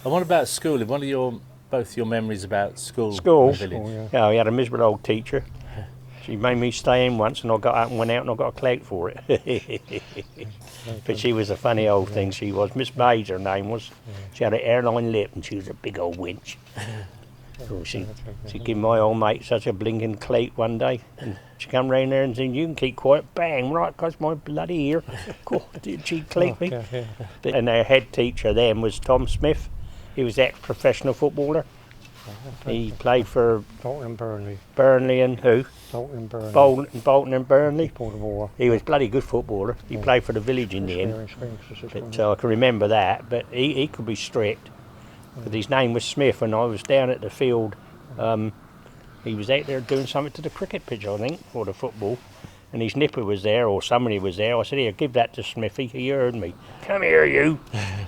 And what about schooling? What are both your memories about school in School? the village? Oh, yeah. We had a miserable old teacher. She made me stay in once, and I got up and went out and I got a clout for it. But she was a funny old thing, she was. Miss Mays, her name was. She had an airline lip and she was a big old winch. Oh, she gave my old mate such a blinking clout one day, and she come round there and said, "You can keep quiet." Bang, right across my bloody ear. God, did she clout me? And our head teacher then was Tom Smith. He was ex-professional footballer. He played for Bolton and Burnley. Burnley and who? Bolton and Burnley. Bolton and Burnley. War. He was bloody good footballer. He played for the village in the end. But I can remember that. But he could be strict. But his name was Smith, and I was down at the field. He was out there doing something to the cricket pitch, I think, or the football. And his nipper was there, or somebody was there. I said, "Here, give that to Smithy." He heard me. "Come here, you."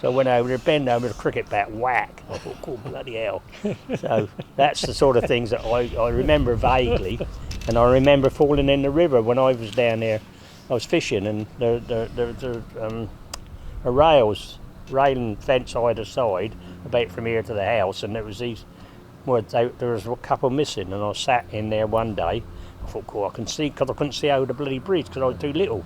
So I went over there, bend over the cricket bat, whack. I thought, "Oh, bloody hell." So that's the sort of things that I remember vaguely. And I remember falling in the river when I was down there. I was fishing, and there was a railing fence either side, about from here to the house, and there was there was a couple missing, and I sat in there one day. I thought, "Cool, I can see," because I couldn't see over the bloody bridge because I was too little.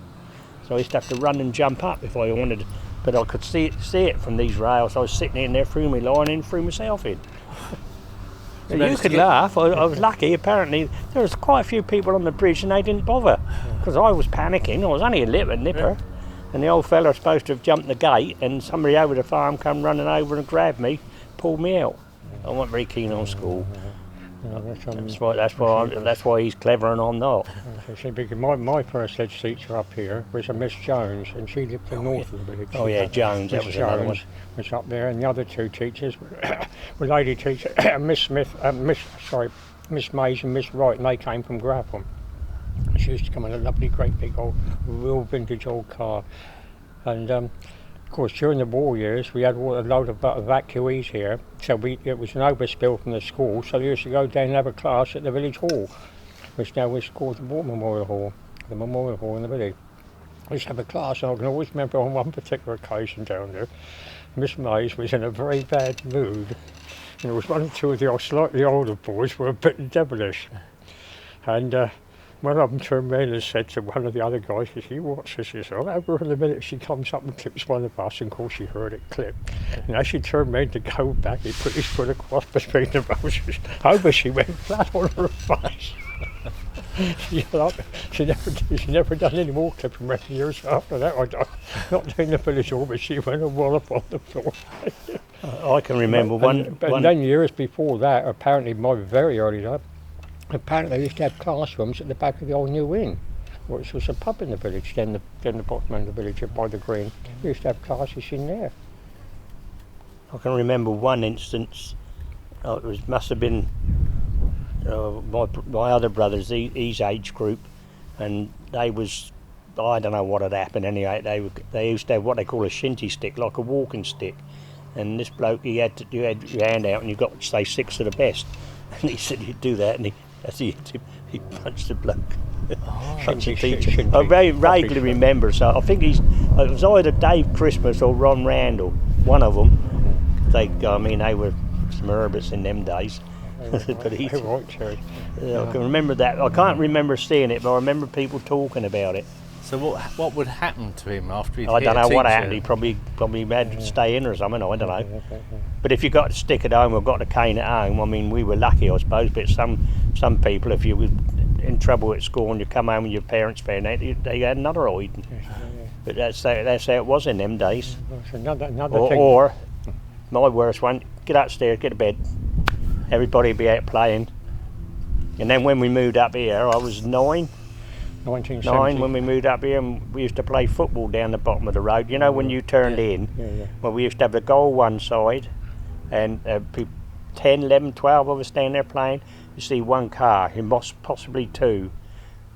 So I used to have to run and jump up if I wanted, but I could see it from these rails. I was sitting in there, threw my line in, threw myself in. You could laugh. I was lucky. Apparently, there was quite a few people on the bridge, and they didn't bother because I was panicking. I was only a little nipper, and the old fella was supposed to have jumped the gate, and somebody over the farm come running over and grabbed me, pulled me out. I wasn't very keen on school. That's why he's clever and I'm not. My first head teacher up here was a Miss Jones, and she lived north of the village. Oh yeah, Jones. That was another one. Was up there, and the other two teachers were lady teachers, Miss Smith, Miss Mays and Miss Wright, and they came from Grafham. She used to come in a lovely, great big old, real vintage old car, and. Of course, during the war years, we had a load of evacuees here, so it was an overspill from the school, so we used to go down and have a class at the village hall, which now is called the War Memorial Hall, the Memorial Hall in the village. We used to have a class, and I can always remember on one particular occasion down there, Miss Mays was in a very bad mood, and there was one or two of the slightly older boys were a bit devilish, and one of them turned around and said to one of the other guys, "You watch this yourself. Over in a minute she comes up and clips one of us," and of course she heard it clip. And as she turned around to go back, he put his foot across between the roses. Over she went flat on her face. She never done any more clipping around years after that. Not down the village hall, but she went a wallop on the floor. I can remember one. Then years before that, apparently my very early life, apparently they used to have classrooms at the back of the old New Inn, which was a pub in the village, then the bottom end of the village by the green. We used to have classes in there. I can remember one instance, must have been my other brothers, his age group, and I don't know what had happened anyway, they used to have what they call a shinty stick, like a walking stick, and this bloke, you had your hand out and you got to say 6 to the best, and he said you'd do that, and he punched the bloke. Punched the teacher. I very vaguely remember, so I think it was either Dave Christmas or Ron Randall, one of them. They were some herberts in them days. But I can remember that. I can't remember seeing it, but I remember people talking about it. So what would happen to him after he'd I don't know what happened. He probably had to stay in or something. I don't know. But if you got a stick at home or got a cane at home, I mean, we were lucky, I suppose. But some people, if you were in trouble at school and you come home with your parents found out, they had another hiding. But that's how it was in them days. Or my worst one, get upstairs, get to bed. Everybody would be out playing. And then when we moved up here, I was 9 when we moved up here, and we used to play football down the bottom of the road. You know, when you turned in, well, we used to have the goal one side, and 10, 11, 12 of us down there playing. You see one car, possibly 2,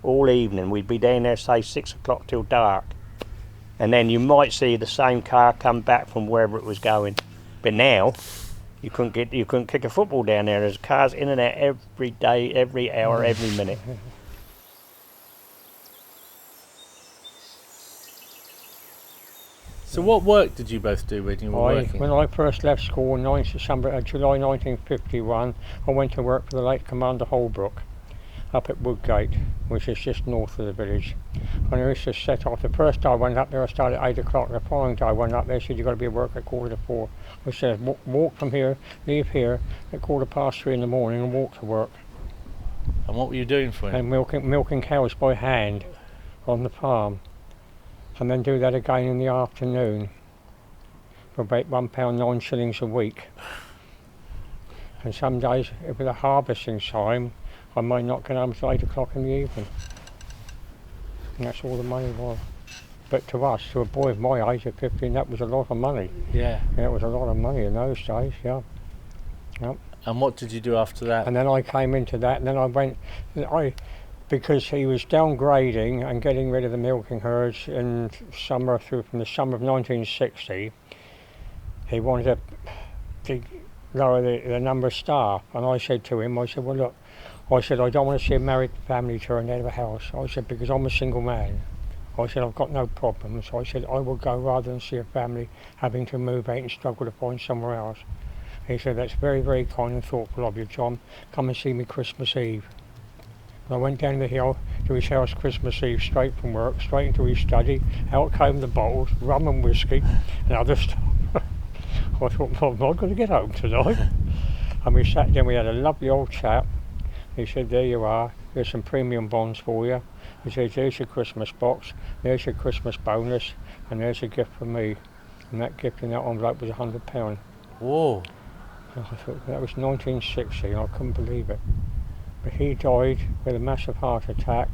all evening. We'd be down there, say 6 o'clock till dark, and then you might see the same car come back from wherever it was going. But now, you couldn't kick a football down there. There's cars in and out every day, every hour, every minute. So what work did you both do when you were working? When I first left school in July 1951, I went to work for the late Commander Holbrook up at Woodgate, which is just north of the village. And I used to set off. The first day I went up there, I started at 8 o'clock. The following day I went up there, said you've got to be at work at 4:45. I said walk from here, leave here at 3:15 in the morning and walk to work. And what were you doing for him? And milking cows by hand on the farm. And then do that again in the afternoon for about £1.09 a week. And some days, if it was a harvesting time, I might not get home until 8 o'clock in the evening. And that's all the money was. But to us, to a boy of my age at 15, that was a lot of money. Yeah. Yeah, it was a lot of money in those days, yeah. Yep. And what did you do after that? And then I came into that, and then I went, because he was downgrading and getting rid of the milking herds from the summer of 1960, he wanted to lower the number of staff. And I said to him, well look, I don't want to see a married family turned out of a house. I said, because I'm a single man. I said, I've got no problems. So I said, I will go rather than see a family having to move out and struggle to find somewhere else. He said, that's very, very kind and thoughtful of you, John. Come and see me Christmas Eve. And I went down the hill to his house Christmas Eve, straight from work, straight into his study. Out came the bottles, rum and whiskey and other stuff. I thought, well, I'm not going to get home tonight. And we sat down, we had a lovely old chat. He said, there you are, here's some premium bonds for you. He said, there's your Christmas box, there's your Christmas bonus, and there's a gift for me. And that gift in that envelope was £100. Whoa. And I thought, that was 1960, and I couldn't believe it. But he died with a massive heart attack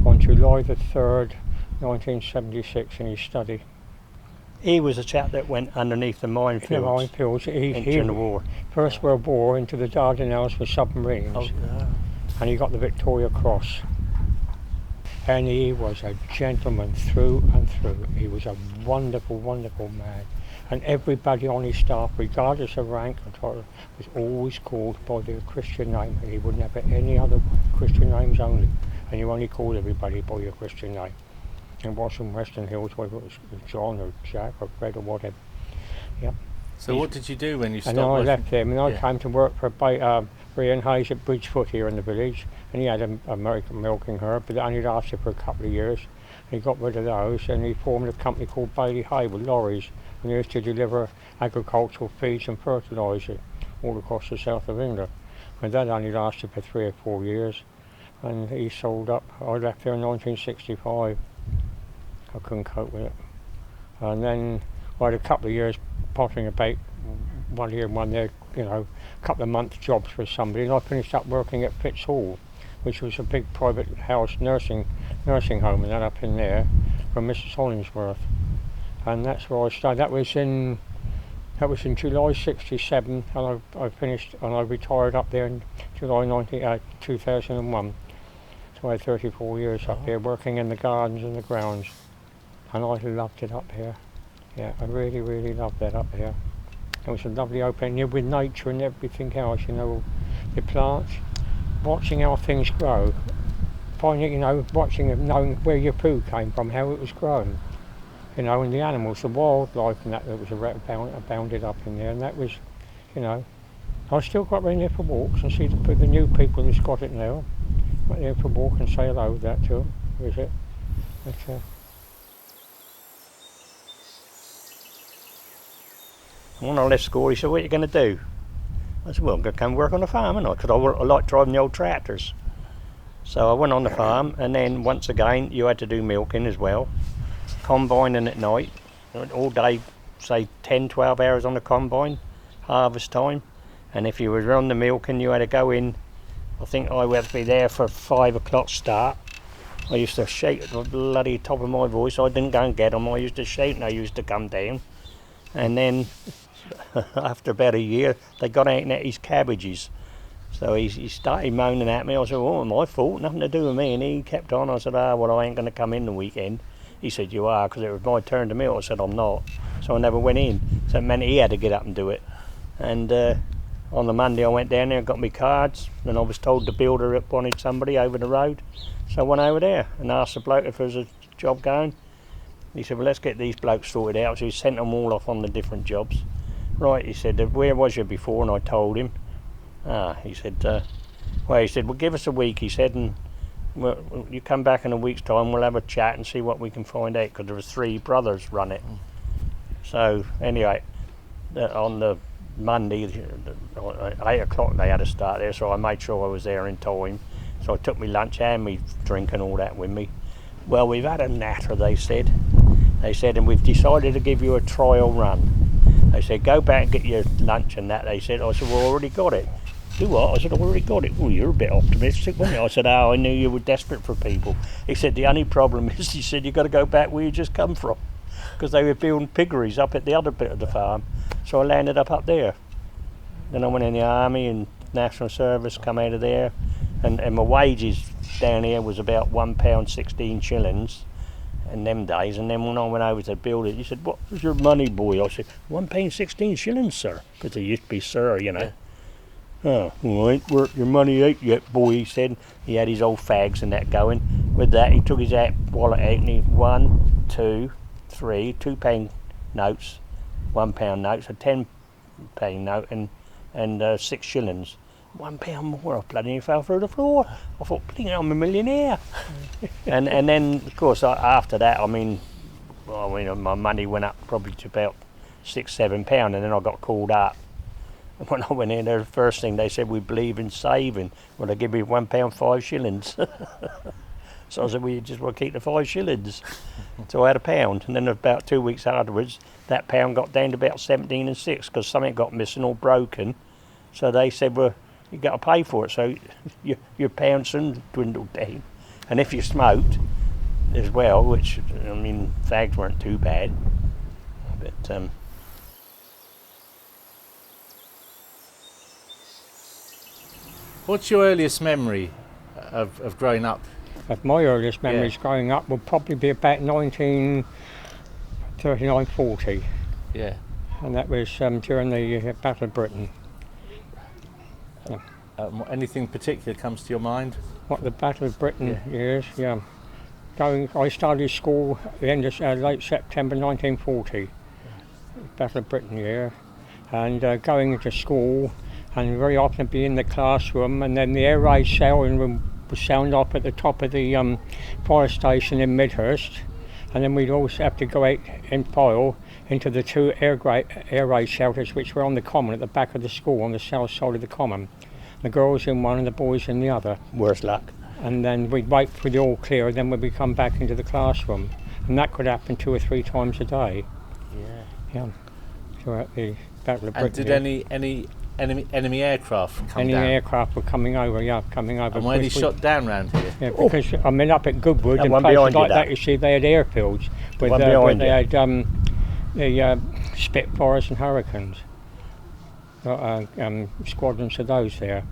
on July the 3rd, 1976, in his study. He was a chap that went underneath the minefields During the war. First World War into the Dardanelles with submarines. Oh, yeah. And he got the Victoria Cross. And he was a gentleman through and through. He was a wonderful, wonderful man. And everybody on his staff, regardless of rank or title, was always called by their Christian name. And he wouldn't have any other Christian names only. And you only called everybody by your Christian name. It wasn't Western Hills, whether it was John or Jack or Fred or whatever. Yep. So what did you do when you stopped And then I working? left him, and I came to work for Ian Hayes at Bridgefoot here in the village. And he had an American milking herd, but it only lasted for a couple of years. He got rid of those, and he formed a company called Bailey Hay with lorries, and he used to deliver agricultural feeds and fertiliser all across the south of England. And that only lasted for 3 or 4 years, and he sold up. I left there in 1965. I couldn't cope with it. And then I had a couple of years pottering about, one here and one there, a couple of month jobs for somebody, and I finished up working at Fitz Hall, which was a big private house nursing home, and that up in there from Mrs. Hollingsworth. And that's where I started. That was in July '67, and I finished, and I retired up there in July 2001. So I had 34 years up there working in the gardens and the grounds. And I loved it up here. Yeah, I really, really loved that up here. It was a lovely opening with nature and everything else, the plants, watching how things grow, finding, watching them, knowing where your food came from, how it was grown, and the animals, the wildlife and that was abounded up in there, and that was, I still got around there for walks and see the new people who's got it now. Went there for a walk and say hello that to them, visit. But, when I left school, he said, what are you going to do? I said, well, I'm going to come work on the farm, aren't I? Because I like driving the old tractors. So I went on the farm, and then once again, you had to do milking as well. Combining at night, all day, say 10, 12 hours on the combine, harvest time. And if you were on the milking, you had to go in, I think I would have to be there for 5 o'clock start. I used to shake at the bloody top of my voice. I didn't go and get them, I used to shout and they used to come down. And then after about a year, they got out and ate his cabbages. So he started moaning at me. I said, well, my fault, nothing to do with me. And he kept on. I said, well, I ain't going to come in the weekend. He said, you are, because it was my turn to mill. I said, I'm not. So I never went in. So it meant he had to get up and do it. And on the Monday I went down there and got my cards. And I was told the builder wanted somebody over the road. So I went over there and asked the bloke if there was a job going. He said, well, let's get these blokes sorted out. So he sent them all off on the different jobs. Right, he said, where was you before? And I told him. He said, well, give us a week, he said, and you come back in a week's time, we'll have a chat and see what we can find out, because there was 3 brothers run it. So anyway, on the Monday, 8 o'clock they had to start there, so I made sure I was there in time. So I took me lunch and me drink and all that with me. Well, we've had a natter, they said. And we've decided to give you a trial run. They said, go back and get your lunch and that. They said, I said, well, I already got it. Do what? I said, I already got it. Well, you're a bit optimistic, weren't you? I said, I knew you were desperate for people. He said, the only problem is, he said, you've got to go back where you just come from. Because they were building piggeries up at the other bit of the farm. So I landed up there. Then I went in the army and national service, come out of there. And my wages down here was about £1.16 shillings in them days. And then when I went over to build it, he said, what was your money, boy? I said, £1.16 shillings, sir. Because they used to be sir, you know. Yeah. Oh, well, ain't worked your money out yet, boy, he said. He had his old fags and that going. With that, he took his wallet out and he 1, 2, 3 £2 notes, £1 notes, a £10 note, and 6 shillings. £1 more, I bloody fell through the floor. I thought, I'm a millionaire. and then, of course, after that, I mean, my money went up probably to about £6-7, and then I got called up. And when I went in there, the first thing they said, we believe in saving. Well, they give me £1 5 shillings. So I said, well, you just want to keep the 5 shillings. So I had £1, and then about 2 weeks afterwards, that pound got down to about 17 and 6 because something got missing or broken. So they said, well, you got to pay for it. So your pound soon dwindled down. And if you smoked as well, which, I mean, fags weren't too bad, but What's your earliest memory of growing up? My earliest memories growing up would probably be about 1939-40. Yeah. And that was during the Battle of Britain. Yeah. Anything particular comes to your mind? What, the Battle of Britain years? Yeah. I started school at the end of late September 1940. Battle of Britain year. And going into school, and very often be in the classroom, and then the air raid sailing room would sound off at the top of the fire station in Midhurst, and then we'd also have to go out in file into the 2 air raid shelters which were on the common at the back of the school on the south side of the common. The girls in one and the boys in the other. Worse luck. And then we'd wait for the all clear, and then we'd come back into the classroom, and that could happen 2 or 3 times a day. Yeah. Throughout the Battle of Britain. And did any aircraft come down? Any aircraft were coming over. And were any shot down round here? Yeah, because I mean, up at Goodwood and places like that, you see, they had airfields where they had the Spitfires and Hurricanes, squadrons of those there.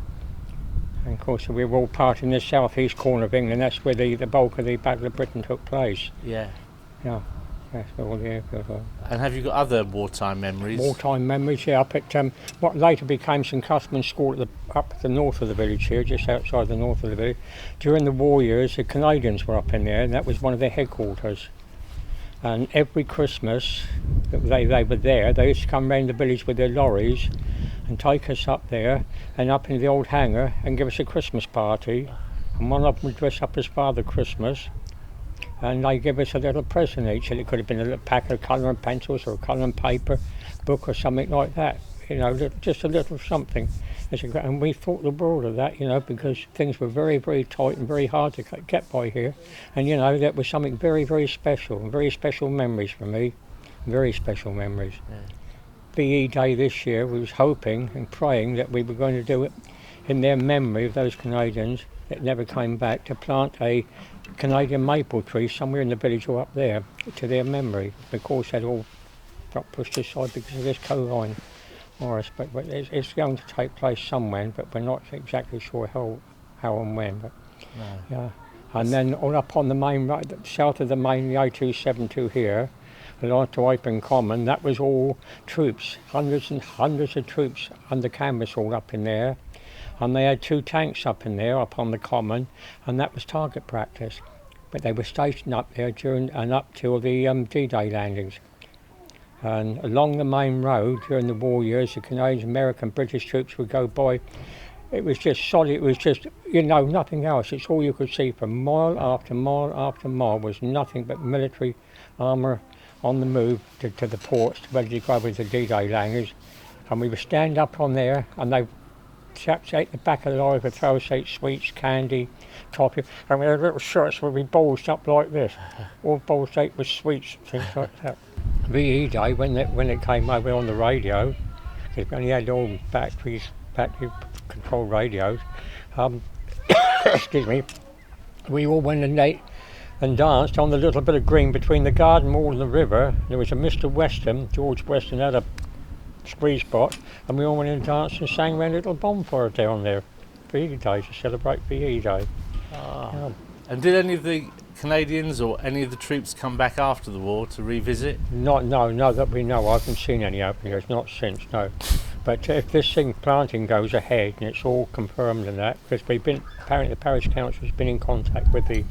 And of course, we were all part in the southeast corner of England. That's where the bulk of the Battle of Britain took place. Yeah. That's where all the airfields were. And have you got other wartime memories? Wartime memories, yeah, up at what later became St Cuthman's School up the north of the village here, just outside the north of the village. During the war years, the Canadians were up in there, and that was one of their headquarters. And every Christmas that they were there, they used to come round the village with their lorries and take us up there and up in the old hangar and give us a Christmas party. And one of them would dress up as Father Christmas, and they give us a little present each, and it could have been a little pack of colouring pencils or a colouring paper book or something like that, just a little something. And we thought the world of that, because things were very, very tight and very hard to get by here. And that was something very, very special, and very special memories for me, very special memories. Yeah. BE Day this year, we was hoping and praying that we were going to do it in their memory of those Canadians that never came back, to plant a Canadian maple tree somewhere in the village or up there to their memory. Of course, that all got pushed aside because of this coronavirus. But it's going to take place somewhere, but we're not exactly sure how and when. But yeah, and then all up on the main road, south of the main, the A272 here, along to Open Common, that was all troops, hundreds and hundreds of troops under canvas all up in there. And they had 2 tanks up in there, up on the common, and that was target practice. but they were stationed up there during and up till the D-Day landings. And along the main road during the war years, the Canadian, American, British troops would go by. It was just solid. It was just, nothing else. It's all you could see for mile after mile after mile was nothing but military armour on the move to the ports, ready to go with the D-Day landings. And we would stand up on there, and they chaps ate the back of the lorry with throw us ate sweets, candy, toffee, and we had little shirts would be bulged up like this, all bulged out with sweets, things like that. VE Day, when it came over on the radio, because we only had all factory controlled radios, excuse me, we all went and danced on the little bit of green between the garden wall and the river. There was a Mr. Weston, George Weston, had a spree spot, and we all went and danced and sang around a little bonfire down there, VE Day, to celebrate VE Day. And did any of the Canadians or any of the troops come back after the war to revisit? No, that we know. I haven't seen any openings, not since, no. But if this thing planting goes ahead, and it's all confirmed in that, because apparently the parish council has been in contact with the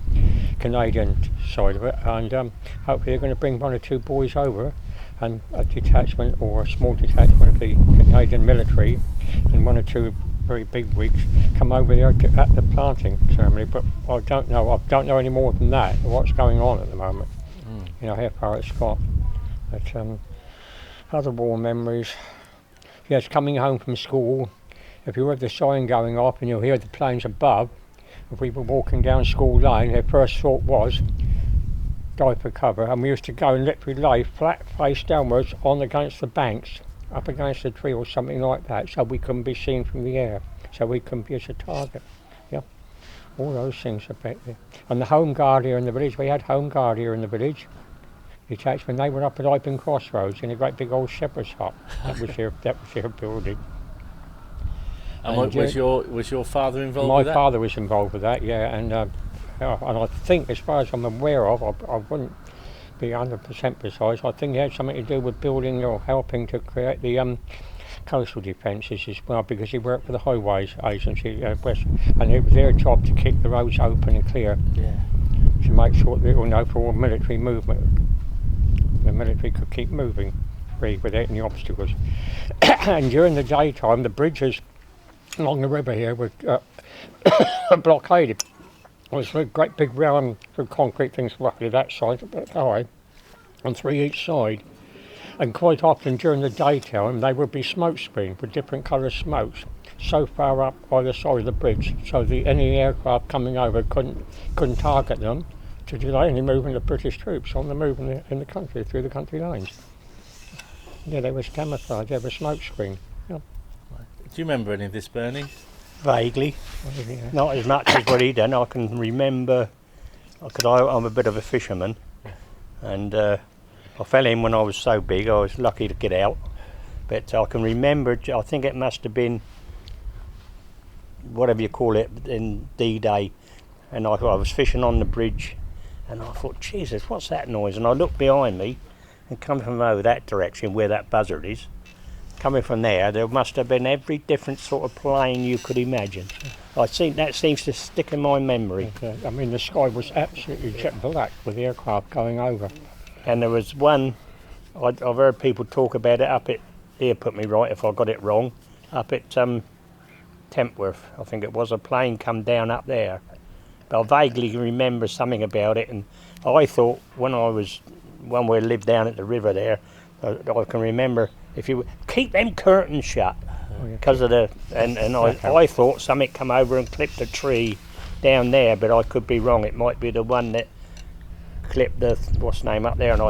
Canadian side of it, and hopefully they're going to bring 1 or 2 boys over, and a detachment or a small detachment of the Canadian military, and 1 or 2 very big wigs come over there at the planting ceremony. But I don't know any more than that, what's going on at the moment. How far it's got. But other war memories. Yes, coming home from school, if you heard the siren going off and you hear the planes above, if we were walking down school lane, their first thought was dive for cover, and we used to go and literally lay flat face downwards on against the banks, up against a tree or something like that, so we couldn't be seen from the air, so we couldn't be as a target. Yeah, all those things are back there. And the home guard here in the village, we had home guard here in the village. Detachment, they were up at Iping Crossroads in a great big old shepherd's hut. That was their building. And was your father involved with that? My father was involved with that, yeah, and I think, as far as I'm aware of, I wouldn't be 100% precise, I think it had something to do with building or helping to create the coastal defences as well, because he worked for the Highways Agency, and it was their job to keep the roads open and clear, to make sure that, for all military movement, the military could keep moving free without any obstacles. And during the daytime, the bridges along the river here were blockaded. It was a great big round concrete things roughly that size, about high, on 3 each side. And quite often during the daytime they would be smoke screened with different colour smokes so far up either side of the bridge so that any aircraft coming over couldn't target them, to delay any movement of British troops on the move in the country, through the country lines. Yeah, they were camouflage, they were smoke screen. Yeah. Do you remember any of this, Bernie? Vaguely. Not as much as what he done. I can remember, I'm a bit of a fisherman, and I fell in when I was so big, I was lucky to get out. But I can remember, I think it must have been, whatever you call it, in D-Day, and I was fishing on the bridge, and I thought, Jesus, what's that noise? And I looked behind me, and coming from over that direction where that buzzard is, coming from there must have been every different sort of plane you could imagine. I think that seems to stick in my memory. Okay. I mean, the sky was absolutely jet black with the aircraft going over. And there was one, I've heard people talk about it up at, here put me right if I got it wrong, up at Tempworth, I think it was, a plane come down up there. But I vaguely remember something about it, and I thought when we lived down at the river there, I can remember, if you keep them curtains shut, because of the, and I thought something come over and clipped a tree down there, but I could be wrong. It might be the one that clipped the, what's the name up there, and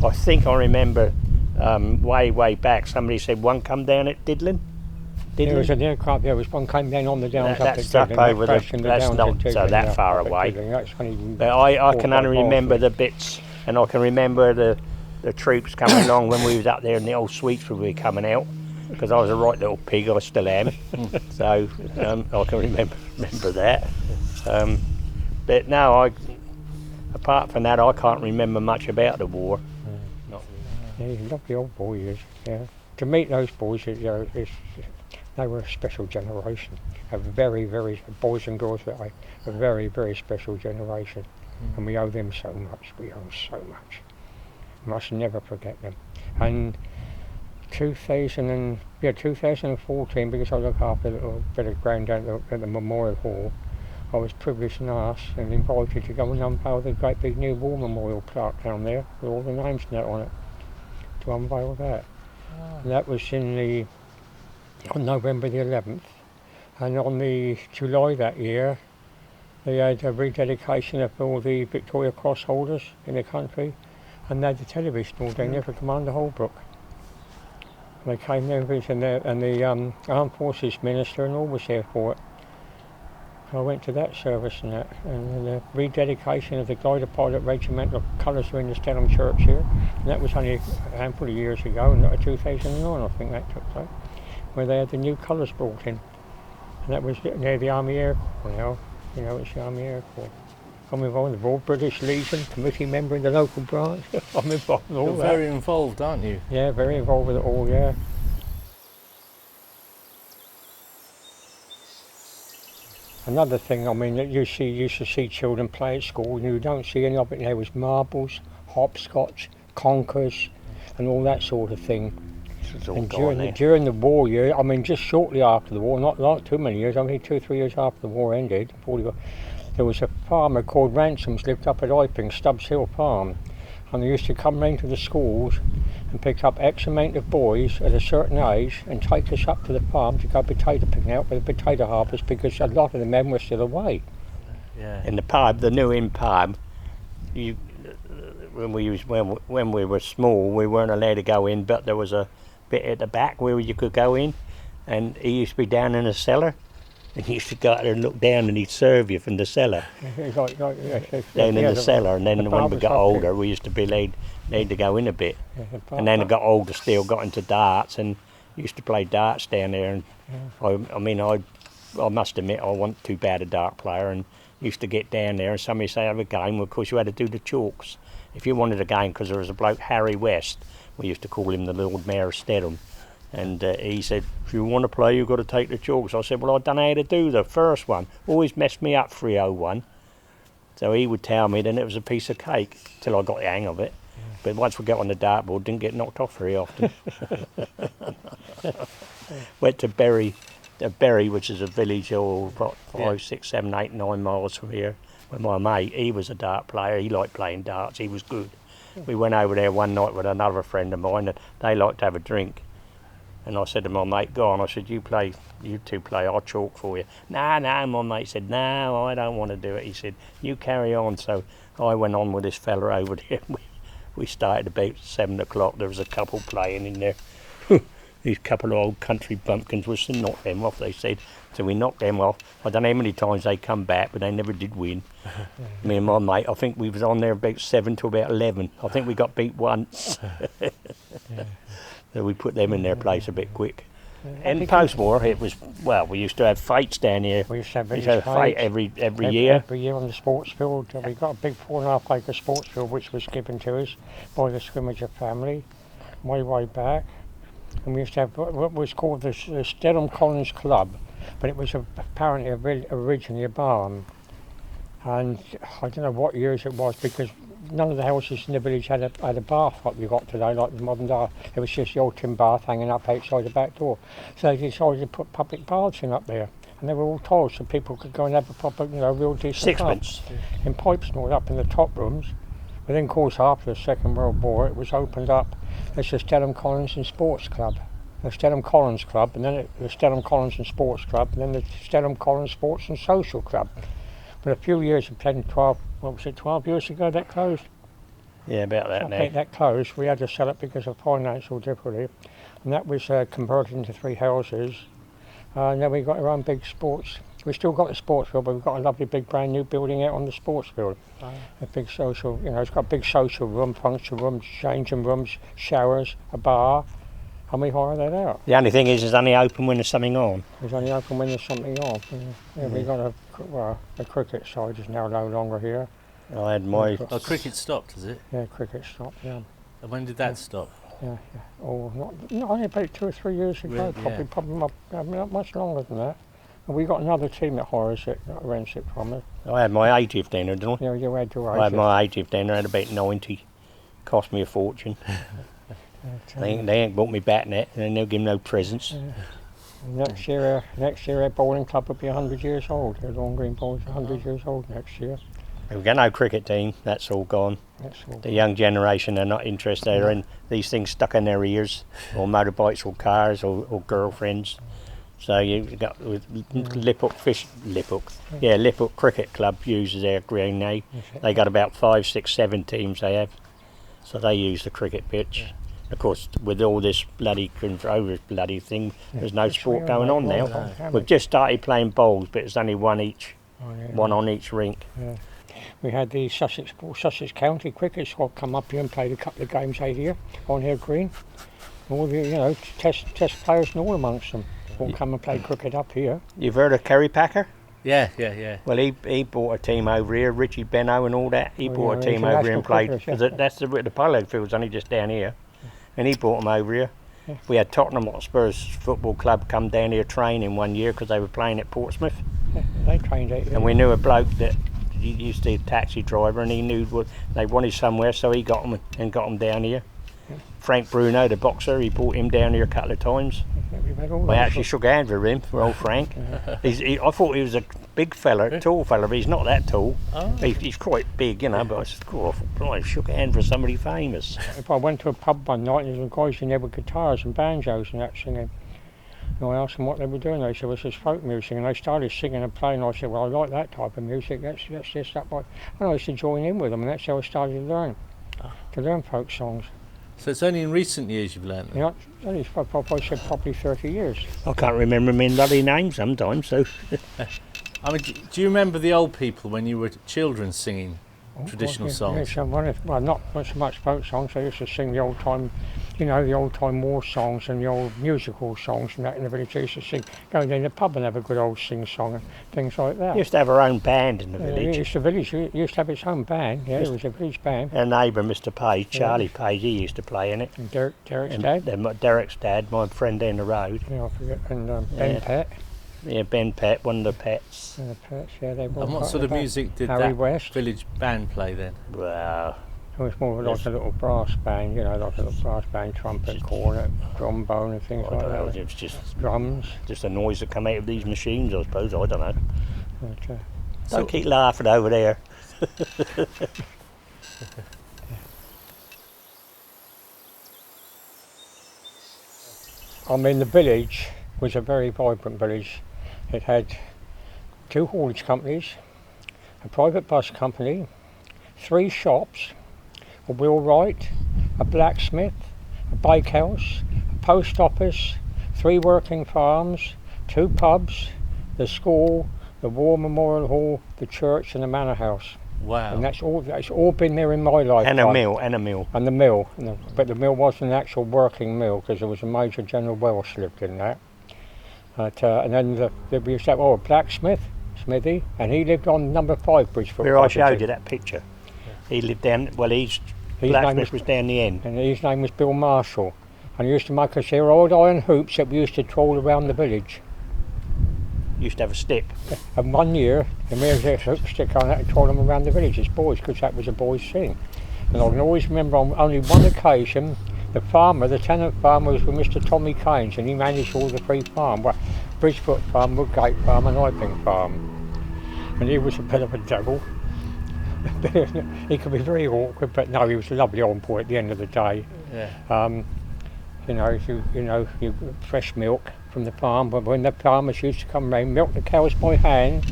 I think I remember way back somebody said one come down at Diddlin. There was an aircraft, there was one came down on the downs that's up over that's not so that far away. But I can only remember the bits, and I can remember the troops coming along when we was up there and the old sweets would be coming out, because I was a right little pig, I still am. So I can remember that. But no, apart from that, I can't remember much about the war. Yeah, you love the old boys, yeah. To meet those boys, they were a special generation. A very, very, boys and girls that way, a very, very special generation. and we owe them so much. We owe so much. We must never forget them. And 2014, because I look after a little bit of ground at the Memorial Hall, I was privileged and asked and invited to go and unveil the great big new war memorial plaque down there with all the names and that on it, to unveil that. And that was on November the 11th, and on the July that year they had a rededication of all the Victoria Cross holders in the country, and they had the television all down there for Commander Holbrook. They came there and the Armed Forces Minister and all was there for it. I went to that service and that, and the rededication of the Glider Pilot Regimental colours were in the Stedham Church here, and that was only a handful of years ago, in 2009 I think that took place, where they had the new colours brought in, and that was near the Army Air Corps now, it's the Army Air Corps. I'm involved in the Royal British Legion, committee member in the local branch. I'm involved with all You're that. very involved, aren't you? Yeah, very involved with it all, yeah. Another thing, that you used to see children play at school, and you don't see any of it now, was marbles, hopscotch, conkers, and all that sort of thing. And during the war year, just shortly after the war, not too many years, only 2 or 3 years after the war ended, there was a farmer called Ransoms lived up at Iping, Stubbs Hill Farm, and they used to come round to the schools and pick up X amount of boys at a certain age and take us up to the farm to go potato picking out with the potato harvest, because a lot of the men were still away. Yeah. In the pub, the New Inn pub, when we were small, we weren't allowed to go in, but there was a bit at the back where you could go in, and he used to be down in the cellar, and you used to go out there and look down, and he'd serve you from the cellar. Down in the cellar, and then when we got older, we used to be laid to go in a bit. And then I got older still, got into darts, and used to play darts down there. And I must admit, I wasn't too bad a dart player, and used to get down there, and somebody say have a game. Well, of course, you had to do the chalks. If you wanted a game, because there was a bloke, Harry West, we used to call him the Lord Mayor of Stedham. And he said, if you want to play, you've got to take the chalks. I said, well, I don't know how to do the first one. Always messed me up, 301. So he would tell me, then it was a piece of cake, till I got the hang of it. But once we got on the dartboard, didn't get knocked off very often. Went to Bury, which is a village, about 5, 6, 7, 8, 9 miles from here, with my mate. He was a dart player. He liked playing darts. He was good. We went over there one night with another friend of mine, and they liked to have a drink. And I said to my mate, go on. I said, you two play, I'll chalk for you. No, my mate said, no, I don't want to do it. He said, you carry on. So I went on with this fella over there. We started about 7 o'clock. There was a couple playing in there. These couple of old country bumpkins was to knock them off, they said. So we knocked them off. I don't know how many times they come back, but they never did win. Me and my mate, I think we was on there about 7 to about 11. I think we got beat once. So we put them in their place a bit quick. And post-war, it was, we used to have fights down here. We used to have a fight every year. Every year on the sports field. We got a big 4.5 acre sports field which was given to us by the Scrimmager family way back. And we used to have what was called the Stedham Collins Club, but it was apparently originally a barn. And I don't know what years it was, because none of the houses in the village had a bath like we've got today, like the modern bath. It was just the old tin bath hanging up outside the back door. So they decided to put public baths in up there, and they were all tiled so people could go and have a proper, real decent Sixpence. bath. In pipes and all up in the top rooms. But then, of course, after the Second World War, it was opened up as the Stedham Collins and Sports Club. The Stedham Collins Club, and then the Stedham Collins and Sports Club, and then the Stedham Collins Sports and Social Club. But a few years, 12 years ago that closed? Yeah, about that now. I think that closed. We had to sell it because of financial difficulty. And that was converted into 3 houses. And then we got our own big sports. We still got the sports field, but we've got a lovely big brand new building out on the sports field. Oh. A big social, it's got a big social room, function rooms, changing rooms, showers, a bar. And we hire that out. The only thing is, it's only open when there's something on. It's only open when there's something on. Yeah, we got the cricket side is now no longer here. I had my... cricket stopped, is it? Yeah, cricket stopped, yeah. And when did that stop? Yeah. Oh, not only about 2 or 3 years ago, probably not much longer than that. And we got another team at Horace that rents it from us. I had my 80th dinner, didn't I? Yeah, you had your I had my 80th dinner, I had about 90. Cost me a fortune. They ain't bought me bat net, and they'll give me no presents. Next year, our bowling club will be 100 years old. The Lawn Green Boys are 100 years old next year. We've got no cricket team, that's all gone. The young generation are not interested. They're in these things stuck in their ears, or motorbikes, or cars, or girlfriends. So you got Liphook Cricket Club uses their green now. They got about 5, 6, 7 teams they have. So they use the cricket pitch. Of course, with all this bloody bloody thing, there's no sport going on now. We've just started playing bowls, but it's only one each, one on each rink. Yeah. We had the Sussex County Cricket Squad come up here and played a couple of games out here on their green. All the test players and all amongst them all come and play cricket up here. You've heard of Kerry Packer? Yeah. Well, he bought a team over here, Richie Benno and all that. He bought a team over here and played. That's the polo field's only just down here. And he brought them over here. Yeah. We had Tottenham Hotspur's football club come down here training one year because they were playing at Portsmouth. Yeah, they trained out here. And we knew a bloke that he used to be a taxi driver, and he knew what they wanted somewhere, so he got them and got them down here. Yeah. Frank Bruno, the boxer, he brought him down here a couple of times. I actually shook hands with him, for old Frank. I thought he was a big fella, tall fella, but he's not that tall. Oh. He's quite big, but I said, I shook hands with somebody famous. If I went to a pub one night and there were guys in there with guitars and banjos and that singing, and I asked them what they were doing. They said, well, it's just folk music, and they started singing and playing. I said, well, I like that type of music, that's just that. And I used to join in with them, and that's how I started to learn folk songs. So it's only in recent years you've learned them? Yeah, only probably 30 years. I can't remember my bloody name sometimes, so... I mean, do you remember the old people when you were children singing traditional songs? Yes, well, not so much folk songs. I used to sing the old time, the old time war songs and the old musical songs and that in the village. I used to sing, go in the pub and have a good old sing song and things like that. You used to have our own band in the village. The village used to have its own band. Yeah, it was a village band. Our neighbour, Mr. Page, Charlie Page, he used to play in it. And Derek's dad. Derek's dad, my friend down the road. Yeah, I forget. And Ben Pett. Yeah, Ben Pett, one of the pets. The pets, yeah, they were. And what sort of music did Harry that West. village band play then? Well, it was more like a little brass band, like a little brass band, trumpet, cornet, trombone and things like that. It was just drums. Just the noise that come out of these machines, I suppose. I don't know. But, don't keep laughing over there. I mean, the village was a very vibrant village. It had 2 haulage companies, a private bus company, 3 shops, a wheelwright, a blacksmith, a bakehouse, a post office, 3 working farms, 2 pubs, the school, the War Memorial Hall, the church and the manor house. Wow. And that's all been there in my lifetime. And a mill. And the mill. But the mill wasn't an actual working mill because there was a Major General Welsh lived in that. And then we used to have a blacksmith, Smithy, and he lived on number 5 Bridgefoot. Where I showed you that picture. He lived down, his blacksmith was down the end. And his name was Bill Marshall. And he used to make us here old iron hoops that we used to trawl around the village. Used to have a stick. And one year, the mayor's had a hook stick on that and trawl them around the village as boys, because that was a boys' thing. And I can always remember on only one occasion, the tenant farmer was with Mr. Tommy Keynes, and he managed all the 3 farms. Well, Bridgefoot Farm, Woodgate Farm and Iping Farm. And he was a bit of a devil. He could be very awkward, but no, he was a lovely old boy at the end of the day. Yeah. You fresh milk from the farm, but when the farmers used to come round, milk the cows by hand,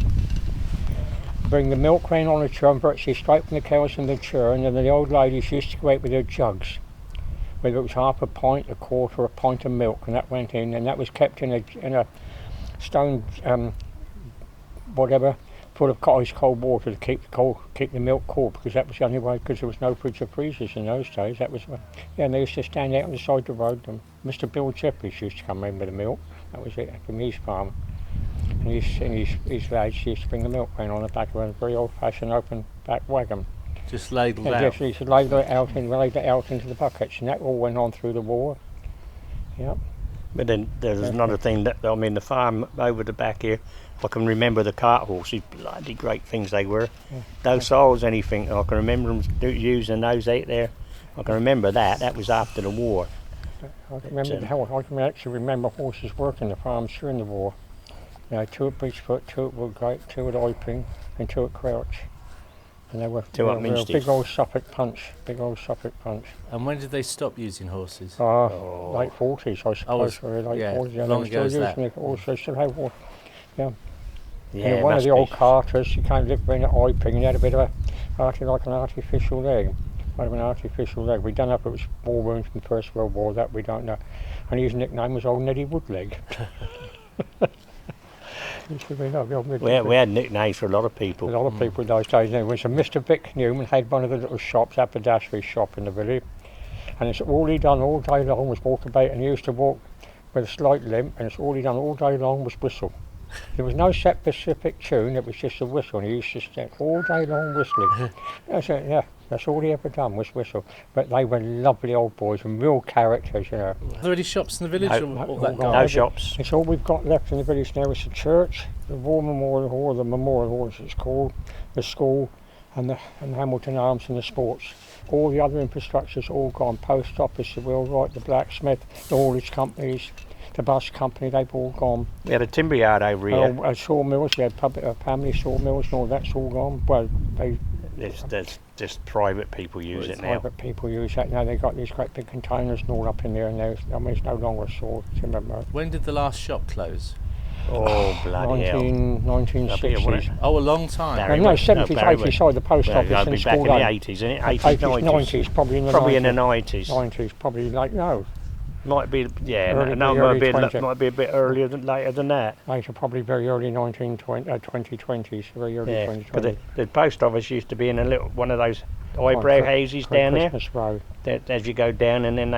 bring the milk round on a churn, virtually straight from the cows in the churn, and the old ladies used to go out with their jugs, whether it was half a pint, a quarter, a pint of milk, and that went in, and that was kept in a stone, full of ice cold water to keep the milk cool, because that was the only way, because there was no fridge or freezers in those days. That was, and they used to stand out on the side of the road. And Mr. Bill Jeffries used to come in with the milk. That was it from his farm. And his lads used to bring the milk round on the back of a very old-fashioned open back wagon. Just ladled out. Yes, he used to laid it out into the buckets, and that all went on through the war. Yep. But then there's another thing that, I mean, the farm over the back here, I can remember the cart horses, bloody great things they were. Dociles, anything, I can remember them using those out there. I can remember that. That was after the war. I can actually remember horses working the farms during the war. You know, 2 at Bridgefoot, 2 at Woodgate, 2 at Iping, and 2 at Crouch. And they were big old Suffolk punch, And when did they stop using horses? Late 40s, I suppose. Late 40s. Yeah, long ago as that. Also, still have one. Yeah. Yeah, One of the old carters, you can't live in at Iping, and he had a bit of an artificial leg. Might have an artificial leg. We don't know if it was war wounds from the First World War, that we don't know. And his nickname was Old Neddy Woodleg. We had nicknames for a lot of people. A lot of people those days. There was a Mr. Vic Newman had one of the little shops, haberdashery shop in the village, and it's all he done all day long was walk about, and he used to walk with a slight limp, and it's all he done all day long was whistle. There was no set specific tune, it was just a whistle, and he used to stand all day long whistling. That's it, yeah. That's all he ever done was whistle. But they were lovely old boys and real characters, you know. Are there any shops in the village? No shops. It's all we've got left in the village now. It's the church, the War Memorial Hall, the Memorial Hall as it's called, the school, and the Hamilton Arms and the sports. All the other infrastructure's all gone. Post office, the wheelwright, the blacksmith, the haulage companies, the bus company, they've all gone. We had a timber yard over here. Sawmills, we had family sawmills and all that's all gone. Well, There's just private people use it now. Private people use that now. They've got these great big containers and all up in there, and it's no longer a saw timber mill. When did the last shop close? Oh, bloody hell. 1960s. Oh, a long time. No, 70s, 80s, sorry, the post office and and school. Back in the 80s, isn't it? 80s, 90s, probably in the 90s. Probably in the 90s. 90s, probably like, no. Might be, yeah, might be a bit earlier than later than that. Later, probably very early 2020s, very early 2020s. Because the post office used to be in a little one of those eyebrow houses down there. Christmas Road. As you go down, and then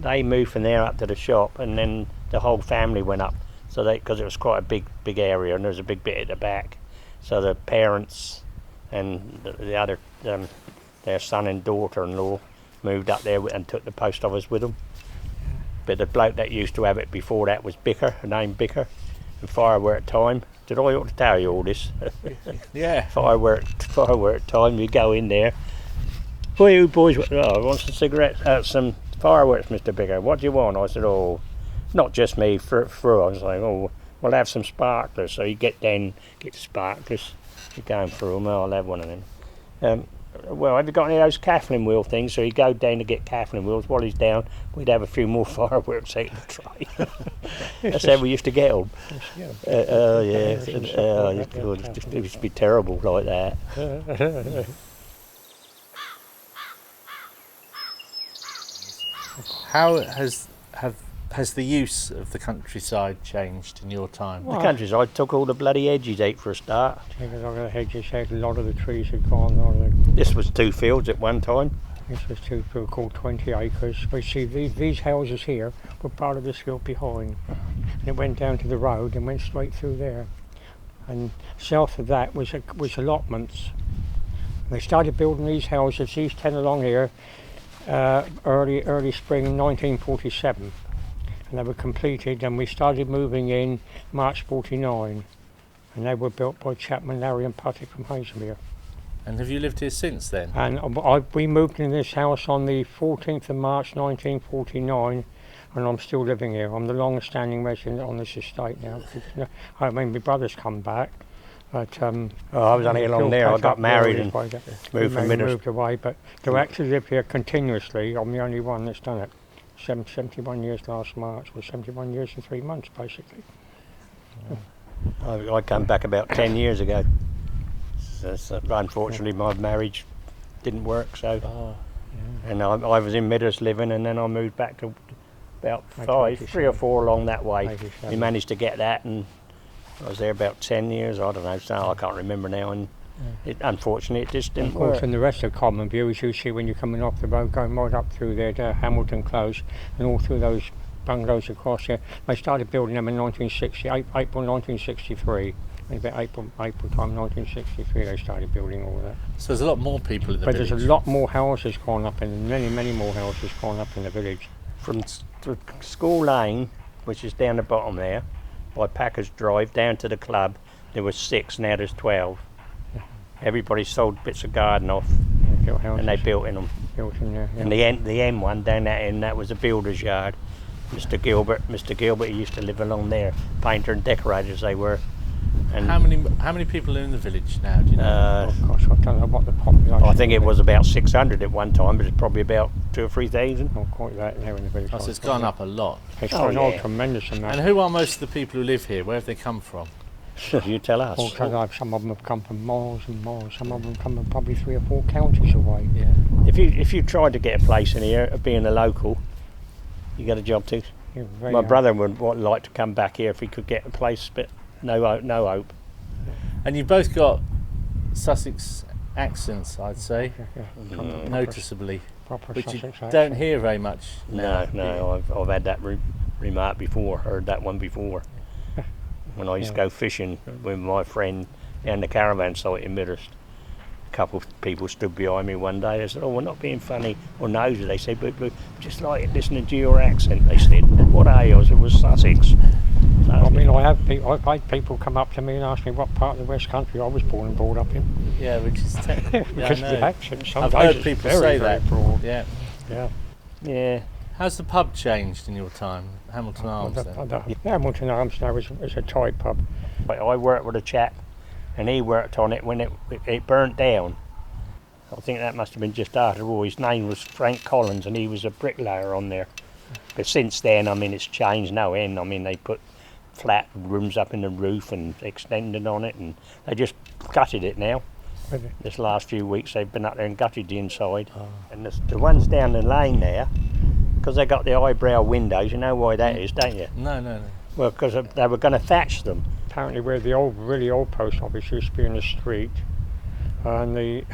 they moved from there up to the shop, and then the whole family went up. So because it was quite a big area, and there was a big bit at the back. So the parents and the other their son and daughter-in-law moved up there and took the post office with them. But the bloke that used to have it before that was Bicker, named Bicker, and firework time. Did I ought to tell you all this? Yeah. Firework time, we go in there. What you boys, I want some cigarettes, some fireworks, Mr. Bicker. What do you want? I said, oh, not just me, through. I was like, oh, we'll have some sparklers. So you get down, get the sparklers, you're going through them, I'll have one of them. Well, have you got any of those Kathleen wheel things? So he'd go down to get Kathleen wheels. While he's down, we'd have a few more fireworks out the tray. That's how we used to get them. It used to be terrible like that. How has the use of the countryside changed in your time? The countryside took all the bloody hedges out for a start. Take a lot of the hedges out, a lot of the trees had gone. This was 2 fields at one time. This was 2 fields called 20 acres. We see these houses here were part of this field behind. And it went down to the road and went straight through there. And south of that was allotments. They started building these houses, these 10 along here, early spring 1947. And they were completed, and we started moving in March 49, and they were built by Chapman, Larry and Putty from Hazelmere. And have you lived here since then? And we moved in this house on the 14th of March 1949, and I'm still living here. I'm the longest standing resident on this estate now. I mean, my brother's come back, but I was only along there. I got married and moved from Midhurst. Moved away, but to actually live here continuously, I'm the only one that's done it. 71 years last March, was 71 years and 3 months basically. I came back about 10 years ago. So unfortunately my marriage didn't work, so and I was in Midhurst living, and then I moved back to about 3 or 4 along that way. We managed to get that, and I was there about 10 years, I don't know, so I can't remember now, and unfortunately it just didn't work. And the rest of Common View, as you see when you're coming off the road, going right up through there to Hamilton Close and all through those bungalows across there. They started building them in 1960, April 1963. About April time 1963 they started building all of that. So there's a lot more people in the village. But there's a lot more houses gone up, and many more houses gone up in the village. From School Lane which is down the bottom there, by Packers Drive, down to the club, there was 6, now there's 12. Everybody sold bits of garden off, and they built in them. Built in there, yeah. And the end one down that end, that was a builder's yard. Mr. Gilbert, he used to live along there, painter and decorators they were. And How many people are in the village now? Do you know? Oh gosh, I don't know what the population. I think it was about 600 at one time, but it's probably about 2,000 or 3,000. Not quite that now in the village. Oh, so it's gone up a lot. It's Oh, gone all yeah. tremendous amount. And who are most of the people who live here? Where have they come from? You tell us. Also, some of them have come from miles and miles. Some of them come from probably 3 or 4 counties away. Yeah. If you tried to get a place in here, being a local, you got a job too. Yeah, very My hard. brother would like to come back here if he could get a place, but no hope. And you've both got Sussex accents, I'd say, Proper- noticeably, proper which you Sussex don't accent. hear very much. No, I've had that remark before, heard that one before. When I used to go fishing with my friend down the caravan site in Midhurst, a couple of people stood behind me one day. They said, "Oh, we're not being funny or nosy." They said, "But just like listening to your accent." They said, "What are you?" I said, "It was Sussex." I mean, I've had people come up to me and ask me what part of the West Country I was born and brought up in. Yeah, which is Because of the accent. Some I've days heard it's people very, say very that. broad. Yeah. Yeah. Yeah. How's the pub changed in your time, Hamilton Arms? Then? Hamilton Arms now is a Thai pub. I worked with a chap, and he worked on it when it burnt down. I think that must have been just after the war. His name was Frank Collins, and he was a bricklayer on there. But since then, I mean, it's changed no end. I mean, they put flat rooms up in the roof and extended on it, and they just gutted it now. Really? This last few weeks, they've been up there and gutted the inside. And the ones down the lane there, because they got the eyebrow windows, you know why that is, don't you? No. Well, because they were going to thatch them. Apparently where the really old post office used to be in the street, and the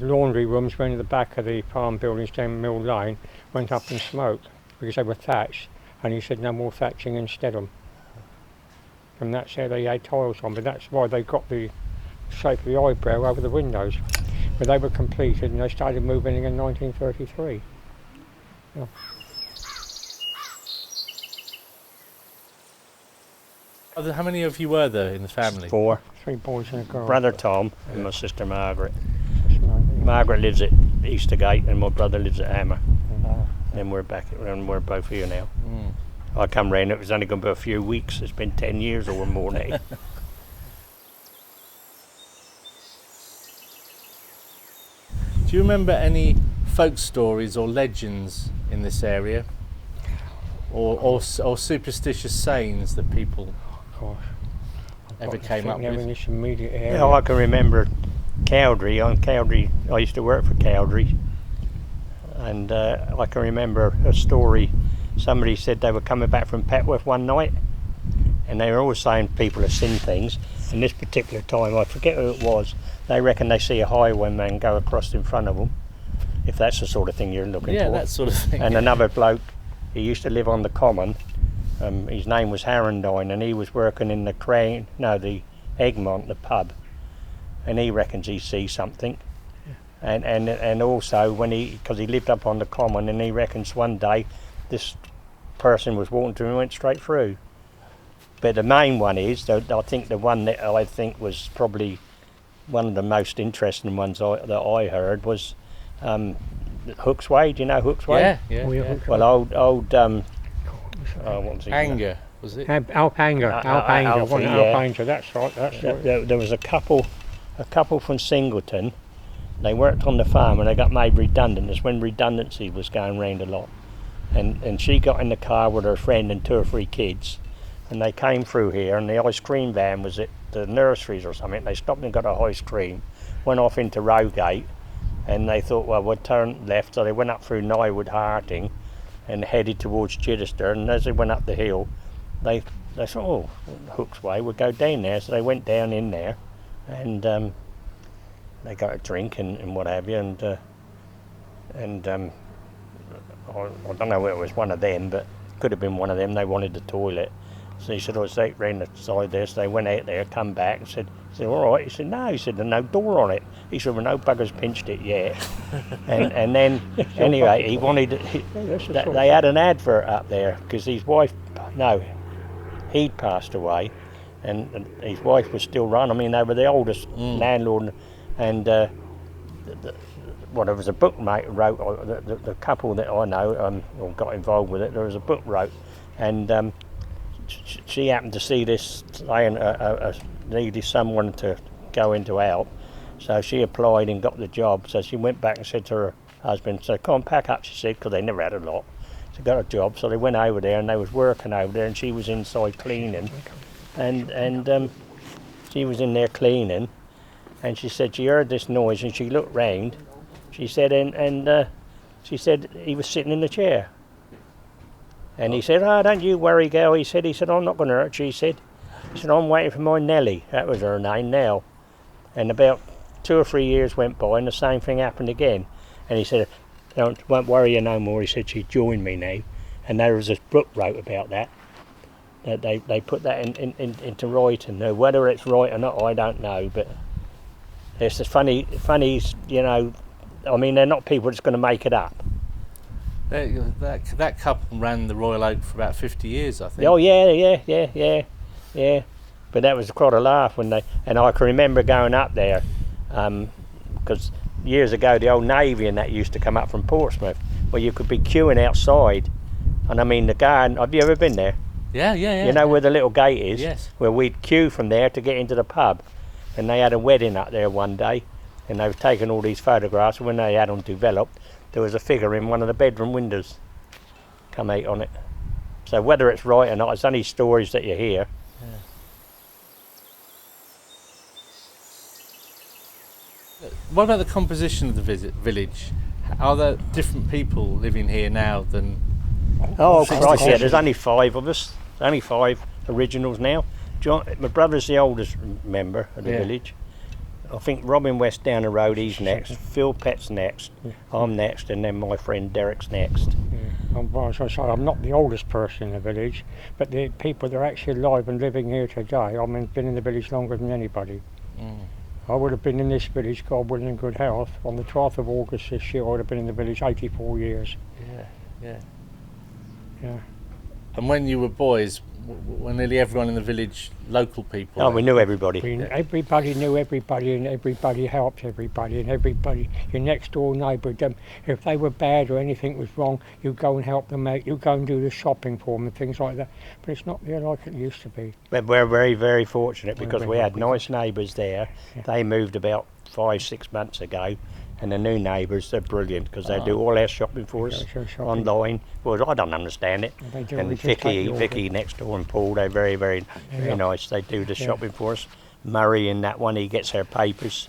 laundry rooms went in the back of the farm buildings down Mill Lane, went up in smoke because they were thatched, and he said no more thatching in Stedham. And that's how they had tiles on, but that's why they got the shape of the eyebrow over the windows. But they were completed and they started moving in 1933. Yeah. How many of you were there in the family? 4. 3 boys and a girl. Brother Tom and my sister Margaret. That's right. Margaret lives at Eastergate and my brother lives at Hammer. And we're back, and we're both here now. I come round, it was only going to be a few weeks. It's been 10 years or more now. Do you remember any folk stories or legends in this area? Or superstitious sayings that people Gosh. ever came up They're in with? this immediate area. Yeah, I can remember Cowdrey. I used to work for Cowdrey. And I can remember a story. Somebody said they were coming back from Petworth one night, and they were always saying people have seen things. And this particular time, I forget who it was, they reckon they see a highwayman go across in front of them, if that's the sort of thing you're looking for. Yeah, that sort of thing. And another bloke, he used to live on the common. His name was Harrendine, and he was working in the Egmont, the pub. And he reckons he sees something. And also because he lived up on the common, and he reckons one day this person was walking to him and went straight through. But the main one is, I think the one that I think was probably one of the most interesting ones that I heard was Hook's Way. Do you know Hook's Way? Yeah. Well, old what was his name? Anger, was it? Alpanger, Alfie, yeah. Alpanger, that's right, that's right. There was a couple from Singleton. They worked on the farm and they got made redundant. That's when redundancy was going round a lot. And she got in the car with her friend and 2 or 3 kids, and they came through here, and the ice cream van was at the nurseries or something. They stopped and got a ice cream, went off into Rowgate, and they thought, well, we'll turn left. So they went up through Nywood Harting and headed towards Chichester. And as they went up the hill, they thought, oh, Hook's Way, we'll go down there. So they went down in there, and they got a drink and what have you, and I don't know whether it was one of them, but it could have been one of them. They wanted the toilet, So he said, I was round the side there, so they went out there, come back and said, all right. He said, no, he said, there's no door on it. He said, well, no buggers pinched it yet. and then, anyway, he wanted, they had an advert up there, because his wife, no, he'd passed away, and his wife was still run. I mean, they were the oldest landlord, and there was a book mate wrote, the couple that I know or got involved with it, there was a book wrote, and she happened to see this saying needed someone to go into help, so she applied and got the job. So she went back and said to her husband, so come on, pack up, she said, because they never had a lot. She got a job, so they went over there and they was working over there, and she was inside cleaning, and she was in there cleaning, and she said she heard this noise, and she looked round, she said, and she said he was sitting in the chair. And he said, oh, don't you worry, girl. He said, I'm not going to hurt you, he said, I'm waiting for my Nellie. That was her name, Nell. And about 2 or 3 years went by, and the same thing happened again. And he said, won't worry you no more. He said, she joined me now. And there was this book wrote about that. That they put that into writing. Now, whether it's right or not, I don't know. But it's just funny, you know, I mean, they're not people that's going to make it up. That couple ran the Royal Oak for about 50 years, I think. Oh yeah. But that was quite a laugh when and I can remember going up there, because years ago the old Navy and that used to come up from Portsmouth, where you could be queuing outside, and I mean the garden. Have you ever been there? Yeah. You know where the little gate is? Yes. Where we'd queue from there to get into the pub, and they had a wedding up there one day, and they were taking all these photographs, and when they had them developed, there was a figure in one of the bedroom windows come out on it. So whether it's right or not, it's only stories that you hear. Yeah. What about the composition of the village? Are there different people living here now than... Oh Christ, yeah, there's only 5 of us. There's only 5 originals now. My brother's the oldest member of the village. I think Robin West down the road, he's next, Phil Pett's next, I'm next, and then my friend Derek's next. Yeah. I'm not the oldest person in the village, but the people that are actually alive and living here today, I mean, been in the village longer than anybody. I would have been in this village, God willing, in good health. On the 12th of August this year, I would have been in the village 84 years. Yeah. Yeah. And when you were boys, were nearly everyone in the village local people? Oh, we knew everybody. Everybody knew everybody, and everybody helped everybody, and everybody, your next door neighbour, if they were bad or anything was wrong, you go and help them out, you go and do the shopping for them and things like that. But it's not there like it used to be. But we're very, very fortunate because we had nice neighbours there. Yeah. They moved about 5-6 months ago, and the new neighbours, they're brilliant because they do all our shopping for us online. Well, I don't understand it. And Vicky next door and Paul, they're very, very, very nice. They do the shopping for us. Murray in that one, he gets her papers.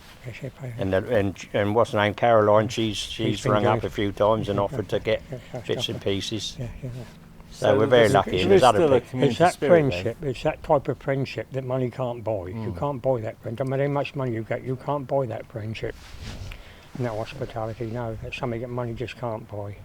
And what's her name, Caroline, she's rung up a few times and offered to get bits and pieces. So we're very lucky. And there's other people. It's that friendship, it's that type of friendship that money can't buy. You can't buy that friendship. No matter how much money you get, you can't buy that friendship. And that hospitality, no, that's something that money just can't buy.